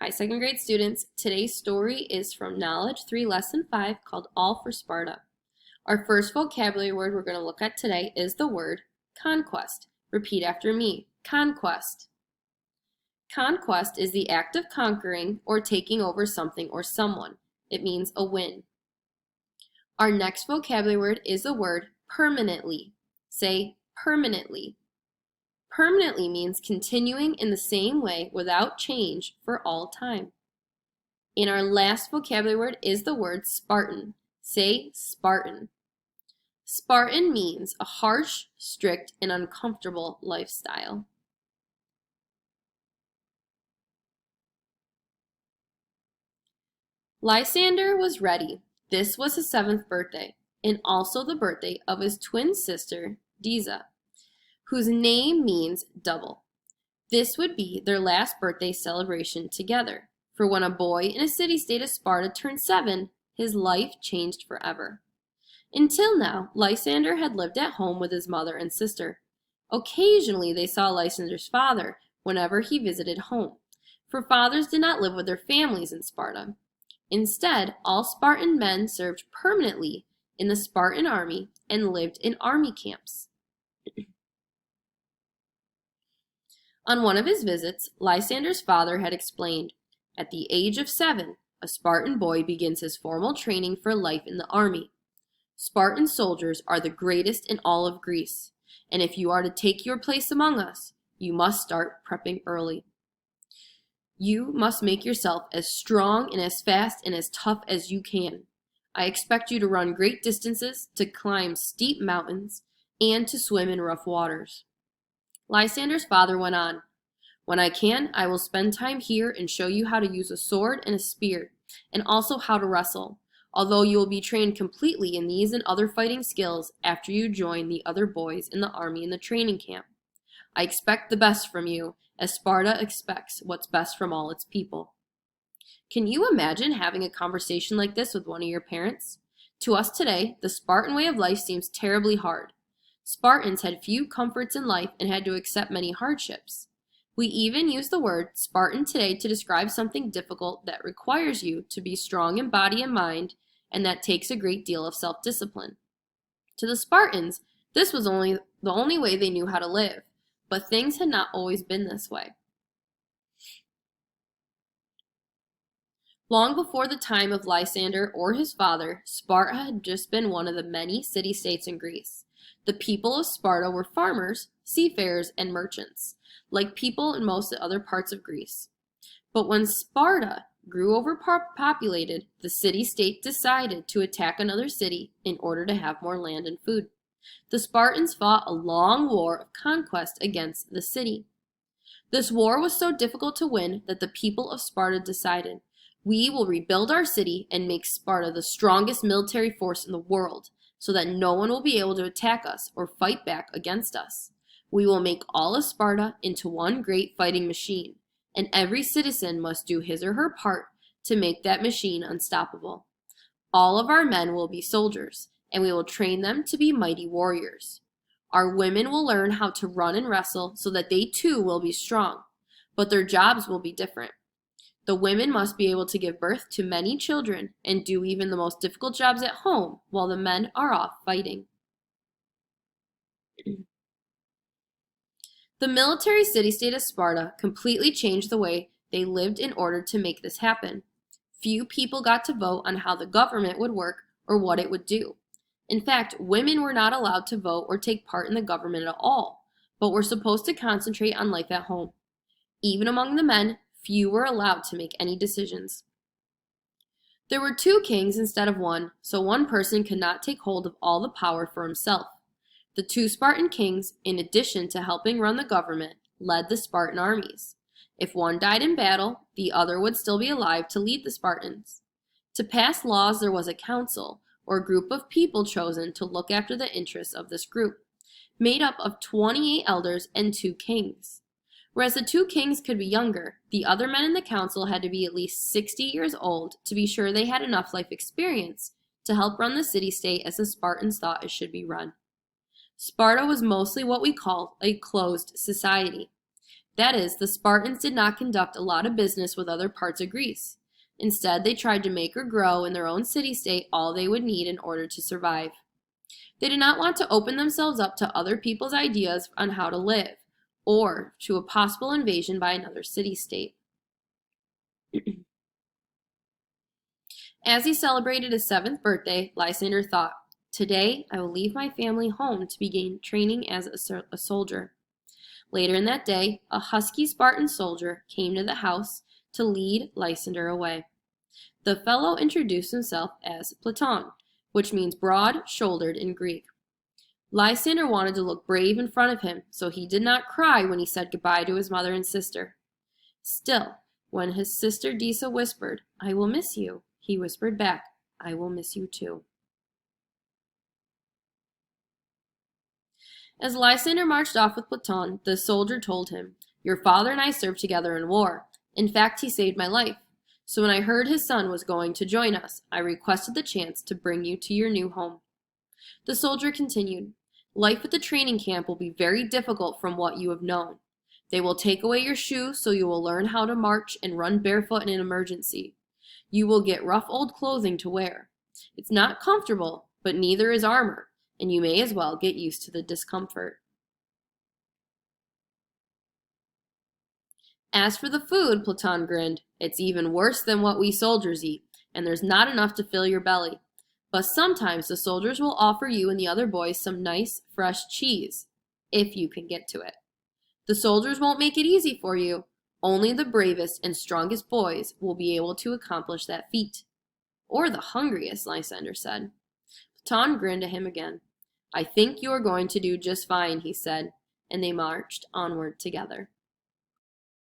Hi, second grade students. Today's story is from Knowledge 3, Lesson 5, called All for Sparta. Our first vocabulary word we're going to look at today is the word conquest. Repeat after me. Conquest. Conquest is the act of conquering or taking over something or someone. It means a win. Our next vocabulary word is the word permanently. Say permanently. Permanently means continuing in the same way without change for all time. And our last vocabulary word is the word Spartan. Say Spartan. Spartan means a harsh, strict, and uncomfortable lifestyle. Lysander was ready. This was his 7th birthday, and also the birthday of his twin sister, Diza, whose name means double. This would be their last birthday celebration together, for when a boy in a city-state of Sparta turned 7, his life changed forever. Until now, Lysander had lived at home with his mother and sister. Occasionally they saw Lysander's father whenever he visited home, for fathers did not live with their families in Sparta. Instead, all Spartan men served permanently in the Spartan army and lived in army camps. On one of his visits, Lysander's father had explained, "At the age of 7, a Spartan boy begins his formal training for life in the army. Spartan soldiers are the greatest in all of Greece, and if you are to take your place among us, you must start prepping early. You must make yourself as strong and as fast and as tough as you can. I expect you to run great distances, to climb steep mountains, and to swim in rough waters." Lysander's father went on, "When I can, I will spend time here and show you how to use a sword and a spear, and also how to wrestle, although you will be trained completely in these and other fighting skills after you join the other boys in the army in the training camp. I expect the best from you, as Sparta expects what's best from all its people." Can you imagine having a conversation like this with one of your parents? To us today, the Spartan way of life seems terribly hard. Spartans had few comforts in life and had to accept many hardships. We even use the word Spartan today to describe something difficult that requires you to be strong in body and mind, and that takes a great deal of self-discipline. To the Spartans, this was the only way they knew how to live, but things had not always been this way. Long before the time of Lysander or his father, Sparta had just been one of the many city-states in Greece. The people of Sparta were farmers, seafarers, and merchants, like people in most other parts of Greece. But when Sparta grew overpopulated, the city-state decided to attack another city in order to have more land and food. The Spartans fought a long war of conquest against the city. This war was so difficult to win that the people of Sparta decided, "We will rebuild our city and make Sparta the strongest military force in the world, so that no one will be able to attack us or fight back against us. We will make all of Sparta into one great fighting machine, and every citizen must do his or her part to make that machine unstoppable. All of our men will be soldiers, and we will train them to be mighty warriors. Our women will learn how to run and wrestle so that they too will be strong, but their jobs will be different. The women must be able to give birth to many children and do even the most difficult jobs at home while the men are off fighting." The military city-state of Sparta completely changed the way they lived in order to make this happen. Few people got to vote on how the government would work or what it would do. In fact, women were not allowed to vote or take part in the government at all, but were supposed to concentrate on life at home. Even among the men, few were allowed to make any decisions. There were 2 kings instead of 1, so one person could not take hold of all the power for himself. The 2 Spartan kings, in addition to helping run the government, led the Spartan armies. If one died in battle, the other would still be alive to lead the Spartans. To pass laws, there was a council, or group of people chosen to look after the interests of this group, made up of 28 elders and 2 kings. Whereas the 2 kings could be younger, the other men in the council had to be at least 60 years old to be sure they had enough life experience to help run the city-state as the Spartans thought it should be run. Sparta was mostly what we call a closed society. That is, the Spartans did not conduct a lot of business with other parts of Greece. Instead, they tried to make or grow in their own city-state all they would need in order to survive. They did not want to open themselves up to other people's ideas on how to live, or to a possible invasion by another city-state. As he celebrated his 7th birthday, Lysander thought, "Today I will leave my family home to begin training as a soldier." Later in that day, a husky Spartan soldier came to the house to lead Lysander away. The fellow introduced himself as Platon, which means broad-shouldered in Greek. Lysander wanted to look brave in front of him, so he did not cry when he said goodbye to his mother and sister. Still, when his sister Disa whispered, "I will miss you," he whispered back, "I will miss you too." As Lysander marched off with Platon, the soldier told him, "Your father and I served together in war. In fact, he saved my life. So when I heard his son was going to join us, I requested the chance to bring you to your new home." The soldier continued, "Life at the training camp will be very difficult from what you have known. They will take away your shoes so you will learn how to march and run barefoot in an emergency. You will get rough old clothing to wear. It's not comfortable, but neither is armor, and you may as well get used to the discomfort." As for the food, Platon grinned, "It's even worse than what we soldiers eat, and there's not enough to fill your belly. But sometimes the soldiers will offer you and the other boys some nice, fresh cheese, if you can get to it. The soldiers won't make it easy for you. Only the bravest and strongest boys will be able to accomplish that feat." "Or the hungriest," Lysander said. Platon grinned at him again. "I think you are going to do just fine," he said, and they marched onward together.